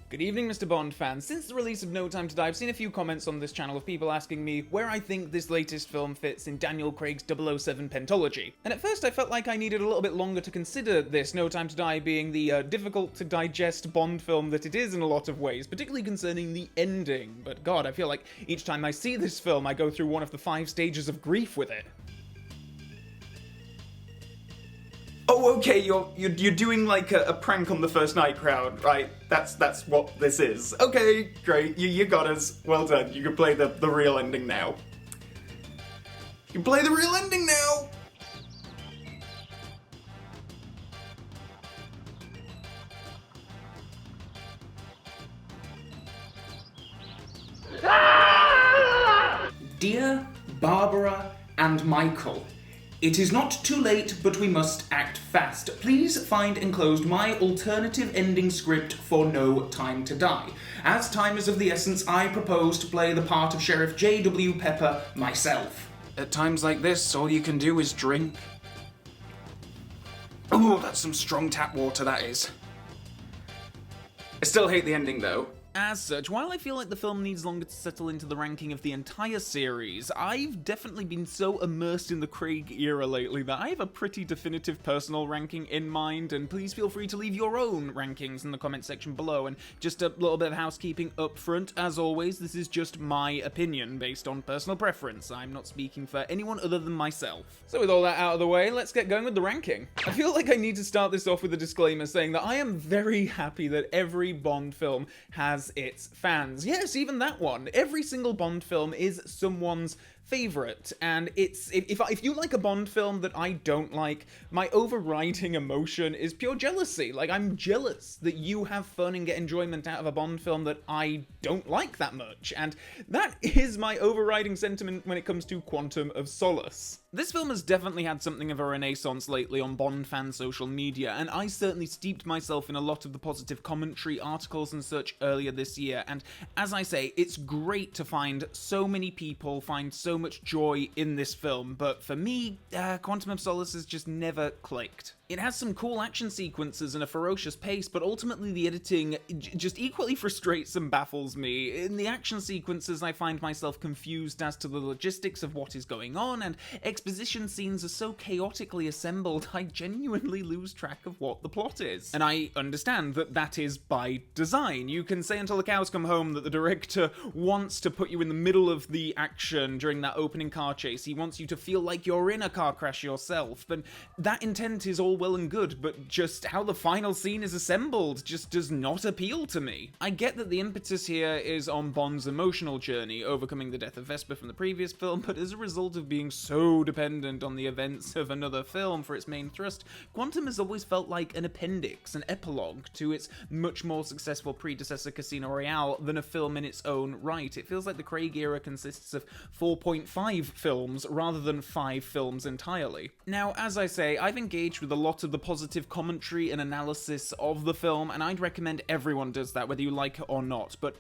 Good evening, Mr. Bond fans. Since the release of No Time to Die, I've seen a few comments on this channel of people asking me where I think this latest film fits in Daniel Craig's 007 pentology. And at first I felt like I needed a little bit longer to consider this, No Time to Die being the difficult to digest Bond film that it is in a lot of ways, particularly concerning the ending. But God, I feel like each time I see this film I go through one of the 5 stages of grief with it. Oh, okay, you're doing like a prank on the first night crowd, right? That's what this is. Okay, great, you got us. Well done. You can play the real ending now. You can play the real ending now! Dear Barbara and Michael, it is not too late, but we must act fast. Please find enclosed my alternative ending script for No Time to Die. As time is of the essence, I propose to play the part of Sheriff J.W. Pepper myself. At times like this, all you can do is drink. Oh, that's some strong tap water, that is. I still hate the ending, though. As such, while I feel like the film needs longer to settle into the ranking of the entire series, I've definitely been so immersed in the Craig era lately that I have a pretty definitive personal ranking in mind, and please feel free to leave your own rankings in the comment section below. And just a little bit of housekeeping up front, as always, this is just my opinion based on personal preference. I'm not speaking for anyone other than myself. So with all that out of the way, let's get going with the ranking. I feel like I need to start this off with a disclaimer saying that I am very happy that every Bond film has its fans. Yes, even that one. Every single Bond film is someone's favorite, and it's if you like a Bond film that I don't like, my overriding emotion is pure jealousy. Like, I'm jealous that you have fun and get enjoyment out of a Bond film that I don't like that much, and that is my overriding sentiment when it comes to Quantum of Solace. This film has definitely had something of a renaissance lately on Bond fan social media, and I certainly steeped myself in a lot of the positive commentary, articles and such earlier this year, and as I say, it's great to find so many people find so much joy in this film, but for me, Quantum of Solace has just never clicked. It has some cool action sequences and a ferocious pace, but ultimately the editing just equally frustrates and baffles me. In the action sequences, I find myself confused as to the logistics of what is going on, and exposition scenes are so chaotically assembled, I genuinely lose track of what the plot is. And I understand that that is by design. You can say until the cows come home that the director wants to put you in the middle of the action during that opening car chase. He wants you to feel like you're in a car crash yourself, but that intent is all well and good, but just how the final scene is assembled just does not appeal to me. I get that the impetus here is on Bond's emotional journey, overcoming the death of Vesper from the previous film, but as a result of being so dependent on the events of another film for its main thrust, Quantum has always felt like an appendix, an epilogue to its much more successful predecessor Casino Royale than a film in its own right. It feels like the Craig era consists of 4.5 films rather than 5 films entirely. Now, as I say, I've engaged with a lot of the positive commentary and analysis of the film, and I'd recommend everyone does that, whether you like it or not, but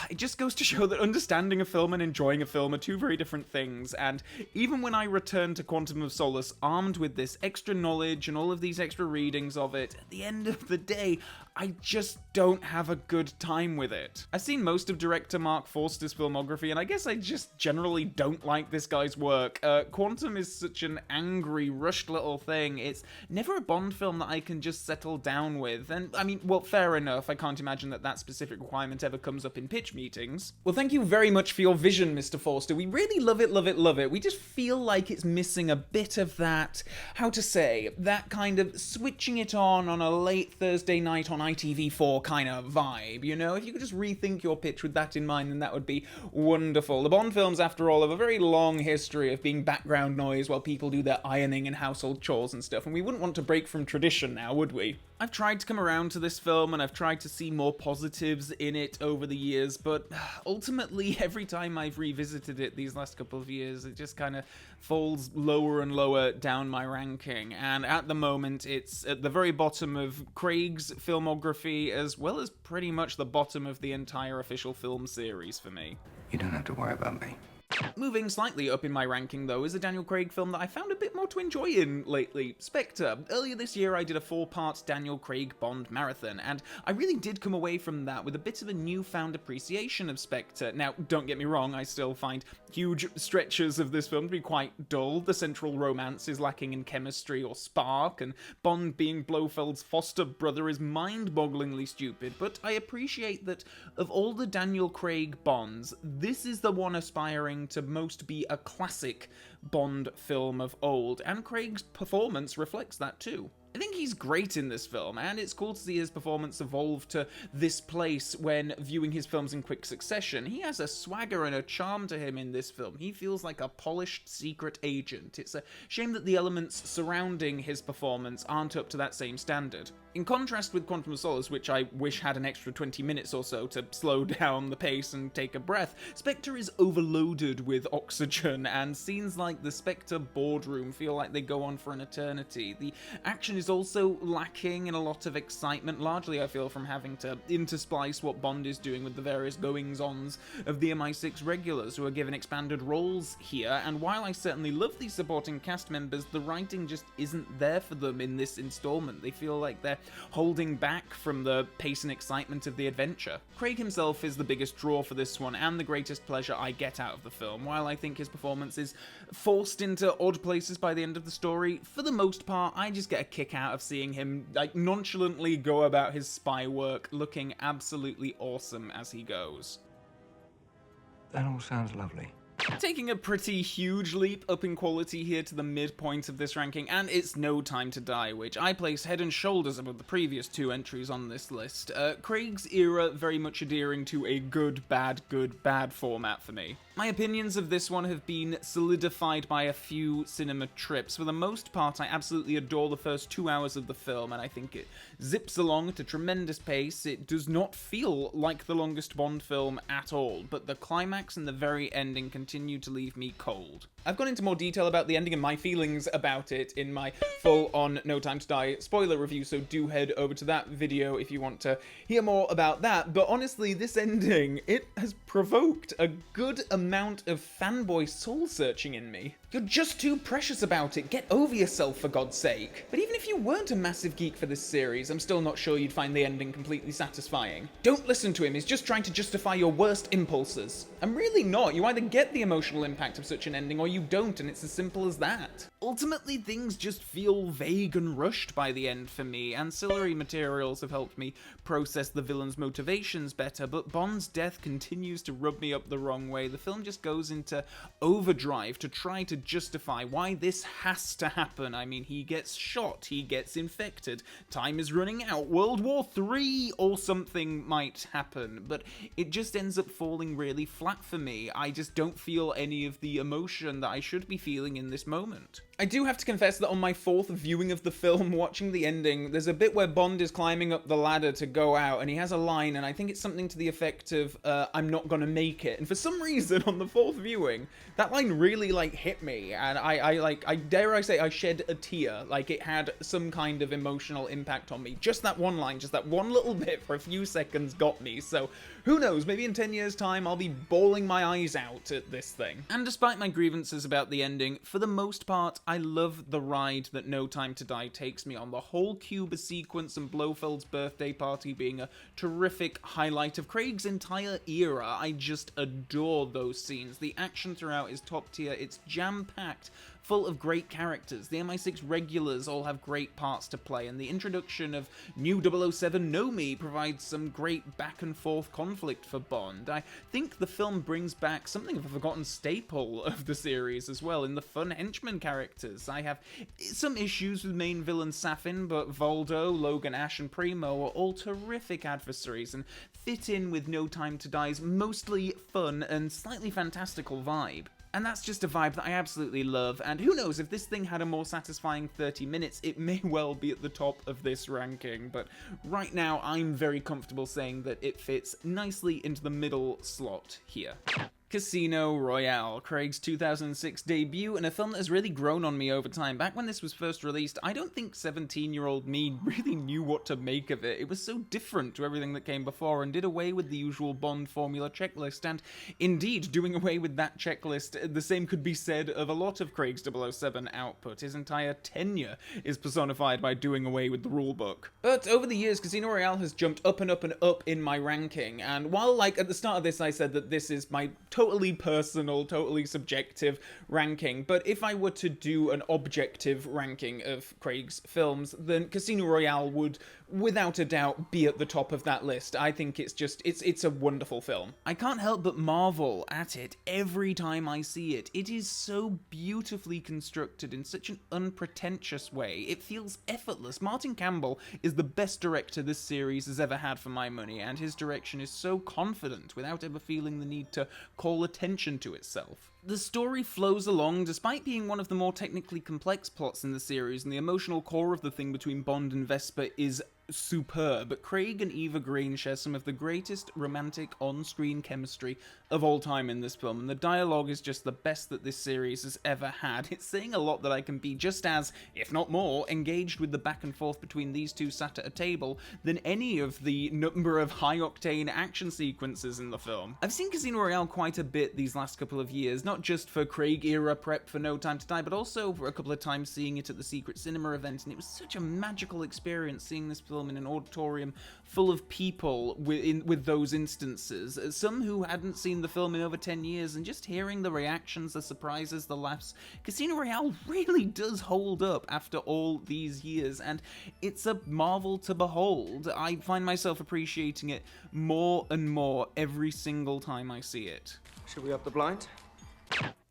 it just goes to show that understanding a film and enjoying a film are two very different things, and even when I return to Quantum of Solace armed with this extra knowledge and all of these extra readings of it, at the end of the day, I just don't have a good time with it. I've seen most of director Mark Forster's filmography, and I guess I just generally don't like this guy's work. Quantum is such an angry, rushed little thing. It's never a Bond film that I can just settle down with, and I mean, well, fair enough, I can't imagine that specific requirement ever comes up in pitch meetings. Well, thank you very much for your vision, Mr. Forster. We really love it, love it, love it. We just feel like it's missing a bit of that, how to say, that kind of switching it on a late Thursday night on ITV4 kind of vibe, you know? If you could just rethink your pitch with that in mind, then that would be wonderful. The Bond films, after all, have a very long history of being background noise while people do their ironing and household chores and stuff, and we wouldn't want to break from tradition now, would we? I've tried to come around to this film, and I've tried to see more positives in it over the years, but ultimately, every time I've revisited it these last couple of years, it just kind of falls lower and lower down my ranking, and at the moment, it's at the very bottom of Craig's filmography, as well as pretty much the bottom of the entire official film series for me. You don't have to worry about me. Moving slightly up in my ranking though is a Daniel Craig film that I found a bit more to enjoy in lately, Spectre. Earlier this year I did a 4-part Daniel Craig Bond marathon, and I really did come away from that with a bit of a newfound appreciation of Spectre. Now, don't get me wrong, I still find huge stretches of this film to be quite dull. The central romance is lacking in chemistry or spark, and Bond being Blofeld's foster brother is mind-bogglingly stupid, but I appreciate that of all the Daniel Craig Bonds, this is the one aspiring to most be a classic Bond film of old, and Craig's performance reflects that too. I think he's great in this film, and it's cool to see his performance evolve to this place when viewing his films in quick succession. He has a swagger and a charm to him in this film. He feels like a polished secret agent. It's a shame that the elements surrounding his performance aren't up to that same standard. In contrast with Quantum of Solace, which I wish had an extra 20 minutes or so to slow down the pace and take a breath, Spectre is overloaded with oxygen, and scenes like the Spectre boardroom feel like they go on for an eternity. The action is also lacking in a lot of excitement, largely I feel from having to intersplice what Bond is doing with the various goings-ons of the MI6 regulars who are given expanded roles here, and while I certainly love these supporting cast members, the writing just isn't there for them in this installment. They feel like they're holding back from the pace and excitement of the adventure. Craig himself is the biggest draw for this one, and the greatest pleasure I get out of the film. While I think his performance is forced into odd places by the end of the story, for the most part, I just get a kick out of seeing him nonchalantly go about his spy work, looking absolutely awesome as he goes. That all sounds lovely. Taking a pretty huge leap up in quality here to the midpoint of this ranking, and it's No Time to Die, which I place head and shoulders above the previous 2 entries on this list. Craig's era very much adhering to a good, bad format for me. My opinions of this one have been solidified by a few cinema trips. For the most part, I absolutely adore the first 2 hours of the film, and I think it zips along at a tremendous pace. It does not feel like the longest Bond film at all, but the climax and the very ending continue to leave me cold. I've gone into more detail about the ending and my feelings about it in my full-on No Time to Die spoiler review, so do head over to that video if you want to hear more about that. But honestly, this ending, it has provoked a good amount of fanboy soul-searching in me. You're just too precious about it. Get over yourself, for God's sake. But even if you weren't a massive geek for this series, I'm still not sure you'd find the ending completely satisfying. Don't listen to him. He's just trying to justify your worst impulses. I'm really not. You either get the emotional impact of such an ending or you don't, and it's as simple as that. Ultimately, things just feel vague and rushed by the end for me. Ancillary materials have helped me process the villain's motivations better, but Bond's death continues to rub me up the wrong way. The film just goes into overdrive to try to justify why this has to happen. I mean, he gets shot, he gets infected, time is running out, World War III or something might happen, but it just ends up falling really flat for me. I just don't feel any of the emotion that I should be feeling in this moment. I do have to confess that on my 4th viewing of the film, watching the ending, there's a bit where Bond is climbing up the ladder to go out, and he has a line, and I think it's something to the effect of, I'm not gonna make it. And for some reason, on the 4th viewing, that line really, hit me, and I dare I say, I shed a tear. Like, it had some kind of emotional impact on me. Just that one line, just that one little bit for a few seconds got me, so who knows, maybe in 10 years' time, I'll be bawling my eyes out at this thing. And despite my grievances about the ending, for the most part, I love the ride that No Time to Die takes me on. The whole Cuba sequence and Blofeld's birthday party being a terrific highlight of Craig's entire era. I just adore those scenes. The action throughout is top tier. It's jam-packed, full of great characters. The MI6 regulars all have great parts to play, and the introduction of new 007 Nomi provides some great back-and-forth conflict for Bond. I think the film brings back something of a forgotten staple of the series as well, in the fun henchman characters. I have some issues with main villain Safin, but Voldo, Logan Ash, and Primo are all terrific adversaries and fit in with No Time to Die's mostly fun and slightly fantastical vibe. And that's just a vibe that I absolutely love, and who knows, if this thing had a more satisfying 30 minutes, it may well be at the top of this ranking, but right now I'm very comfortable saying that it fits nicely into the middle slot here. Casino Royale, Craig's 2006 debut, and a film that has really grown on me over time. Back when this was first released, I don't think 17-year-old me really knew what to make of it. It was so different to everything that came before and did away with the usual Bond formula checklist, and indeed, doing away with that checklist, the same could be said of a lot of Craig's 007 output. His entire tenure is personified by doing away with the rulebook. But over the years, Casino Royale has jumped up and up and up in my ranking, and while, like, at the start of this I said that this is my totally personal, totally subjective ranking, but if I were to do an objective ranking of Craig's films, then Casino Royale would, without a doubt, be at the top of that list. I think it's a wonderful film. I can't help but marvel at it every time I see it. It is so beautifully constructed in such an unpretentious way. It feels effortless. Martin Campbell is the best director this series has ever had for my money, and his direction is so confident without ever feeling the need to call attention to itself. The story flows along despite being one of the more technically complex plots in the series, and the emotional core of the thing between Bond and Vesper is superb. Craig and Eva Green share some of the greatest romantic on-screen chemistry of all time in this film, and the dialogue is just the best that this series has ever had. It's saying a lot that I can be just as, if not more, engaged with the back and forth between these two sat at a table than any of the number of high-octane action sequences in the film. I've seen Casino Royale quite a bit these last couple of years, not just for Craig-era prep for No Time to Die, but also for a couple of times seeing it at the Secret Cinema event, and it was such a magical experience seeing this film in an auditorium full of people with those instances, some who hadn't seen the film in over 10 years, and just hearing the reactions, the surprises, the laughs. Casino Royale really does hold up after all these years, and it's a marvel to behold. I find myself appreciating it more and more every single time I see it. Should we up the blind?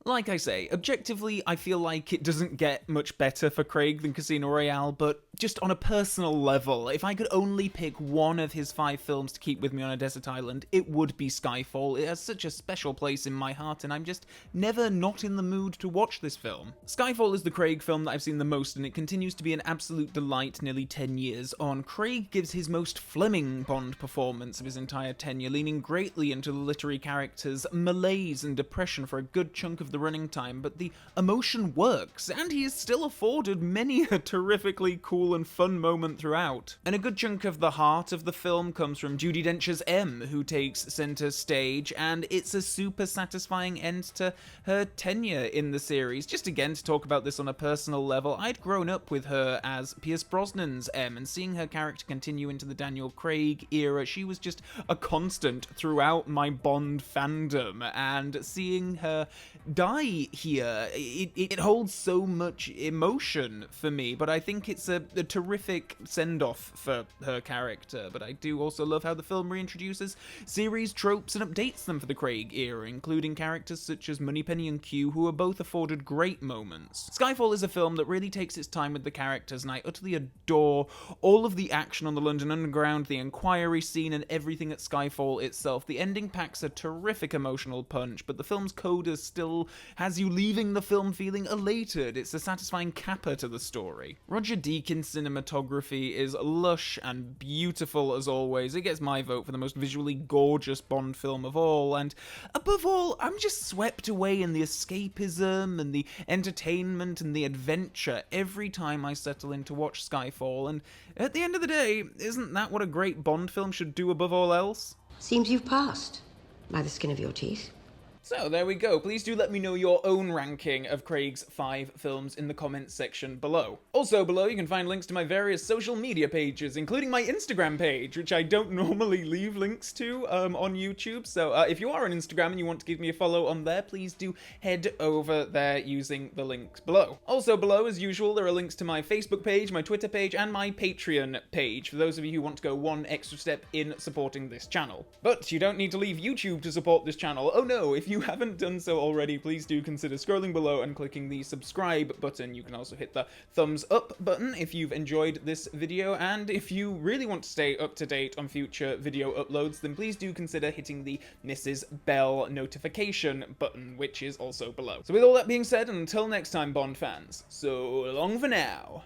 Like I say, objectively, I feel like it doesn't get much better for Craig than Casino Royale, but just on a personal level, if I could only pick one of his 5 films to keep with me on a desert island, it would be Skyfall. It has such a special place in my heart, and I'm just never not in the mood to watch this film. Skyfall is the Craig film that I've seen the most, and it continues to be an absolute delight nearly 10 years on. Craig gives his most Fleming Bond performance of his entire tenure, leaning greatly into the literary characters' malaise and depression for a good chunk of the running time, but the emotion works, and he is still afforded many a terrifically cool and fun moment throughout. And a good chunk of the heart of the film comes from Judi Dench's M, who takes center stage, and it's a super satisfying end to her tenure in the series. Just again, to talk about this on a personal level, I'd grown up with her as Pierce Brosnan's M, and seeing her character continue into the Daniel Craig era, she was just a constant throughout my Bond fandom, and seeing her die here, it holds so much emotion for me, but I think it's a terrific send-off for her character. But I do also love how the film reintroduces series tropes and updates them for the Craig era, including characters such as Moneypenny and Q, who are both afforded great moments. Skyfall is a film that really takes its time with the characters, and I utterly adore all of the action on the London Underground, the inquiry scene, and everything at Skyfall itself. The ending packs a terrific emotional punch, but the film's coda still has you leaving the film feeling elated. It's a satisfying capper to the story. Roger Deakins' cinematography is lush and beautiful as always. It gets my vote for the most visually gorgeous Bond film of all, and above all, I'm just swept away in the escapism and the entertainment and the adventure every time I settle in to watch Skyfall, and at the end of the day, isn't that what a great Bond film should do above all else? Seems you've passed by the skin of your teeth. So there we go. Please do let me know your own ranking of Craig's 5 films in the comments section below. Also below you can find links to my various social media pages, including my Instagram page, which I don't normally leave links to on YouTube. So if you are on Instagram and you want to give me a follow on there, please do head over there using the links below. Also below, as usual, there are links to my Facebook page, my Twitter page, and my Patreon page, for those of you who want to go one extra step in supporting this channel. But you don't need to leave YouTube to support this channel. Oh no, if you haven't done so already, please do consider scrolling below and clicking the subscribe button. You can also hit the thumbs up button if you've enjoyed this video, and if you really want to stay up to date on future video uploads, then please do consider hitting the Mrs. Bell notification button, which is also below. So with all that being said, until next time, Bond fans, so long for now.